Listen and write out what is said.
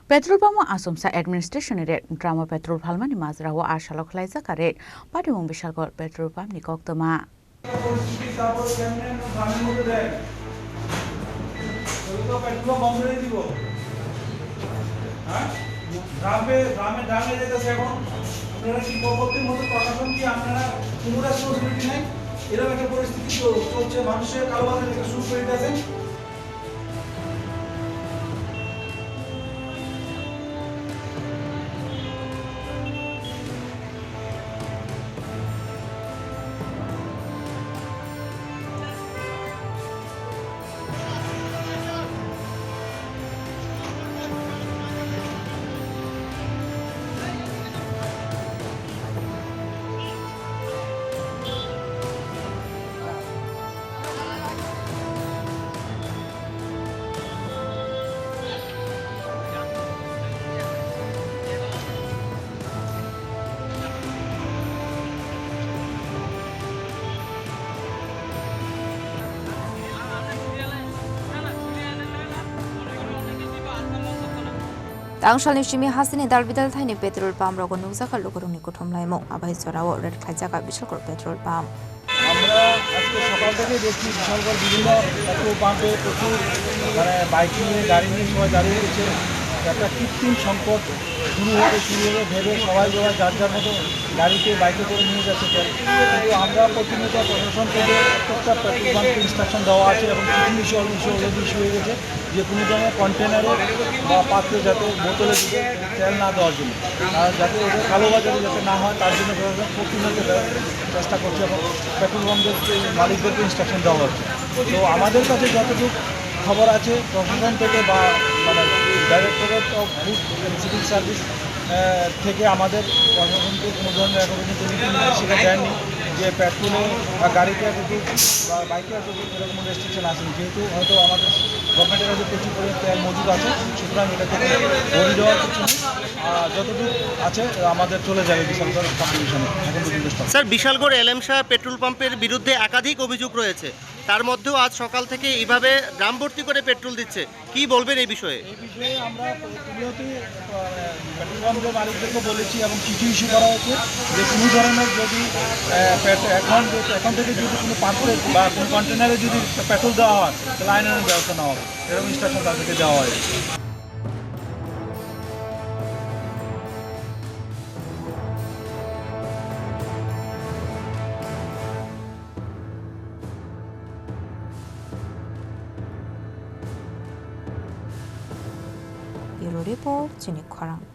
Petrol pump asumsa administration ret drama petrol palmani mazrawo ashalok laisa karet padimong bishalgol petrol pump ni koktama এরকম একটা পরিস্থিতি চলছে মানুষের কালোবাজার থেকে শুরু করে দিয়েছেন Tangshalni shimi hasini dalbidal thaini petrol pump rogo nukjaka lukurungni kuthumlaimung abai jorao red khaijaka bishalkor petrol pump আমরা আজকে সকাল থেকে দেখছি বিশালগড় বিভিন্ন পেট্রোল পাম্পে প্রচুর বাইক নিয়ে গাড়ি নিয়ে সবাই দাঁড়িয়ে রয়েছে একটা কৃত্রিম সংকট শুরু হবে ভেবে সবাই যার যার মতো গাড়িতে বাইকে করে নিয়ে যাচ্ছে তেল কিন্তু আমরা প্রতিনিয়ত প্রশাসন থেকে প্রত্যেকটা পেট্রোল পাম্পকে ইনস্ট্রাকশন দেওয়া আছে এবং কিছু ইস্যু অলরেডি ইস্যু হয়ে গেছে যে কোনো ধরনের কন্টেনারে বা পাত্রে যাতে বোতলে দিতে তেল না দেওয়ার জন্য আর যাতে ওদের কালোবাজারে যাতে না হয় তার জন্য প্রশাসন প্রতিনিয়ত চেষ্টা করছে এবং পেট্রোল পাম্পের মালিকদেরকে ইনস্ট্রাকশন দেওয়া হচ্ছে তো আমাদের কাছে যতটুকু খবর আছে প্রশাসন থেকে বা directorate of food and civil service থেকে আমাদের প্রশাসনকে কোনো ধরনের এখন পর্যন্ত সেটা দেয়নি যে পেট্রোলে বা গাড়িতে এতটুকু বা বাইকে এতটুকু এরকম রেস্ট্রিকশন আসেনি যেহেতু হয়তো আমাদের গভর্নমেন্টের কাছে প্রচুর পরিমাণে তেল মজুদ আছে সুতরাং এটা থেকে বড়ি দেওয়ার কিছু নেই যতটুকু আছে আমাদের চলে যাবে বিশালগড় কম্পিটিশনে এখন পর্যন্ত স্যার বিশালগড় এলএমশা পেট্রোল পাম্পের বিরুদ্ধে একাধিক অভিযোগ রয়েছে তার মধ্যেও আজ সকাল থেকে এইভাবে ড্রাম ভর্তি করে পেট্রোল দিচ্ছে কি বলবেন এই বিষয়ে আমরা প্রতিনিয়তই পেট্রোল পাম্পের মালিকদেরকে বলেছি এবং কিছু ইস্যু করা হয়েছে যে কোনো ধরনের যদি এখন থেকে যদি কোনো পাত্রে বা কোনো কন্টেনারে যদি পেট্রোল দেওয়া হয় তাহলে আইনের ব্যবস্থা নেওয়া হবে এরকম ইনস্ট্রাকশন তাদেরকে দেওয়া হয় Bureau Report, Jinik Kwarang.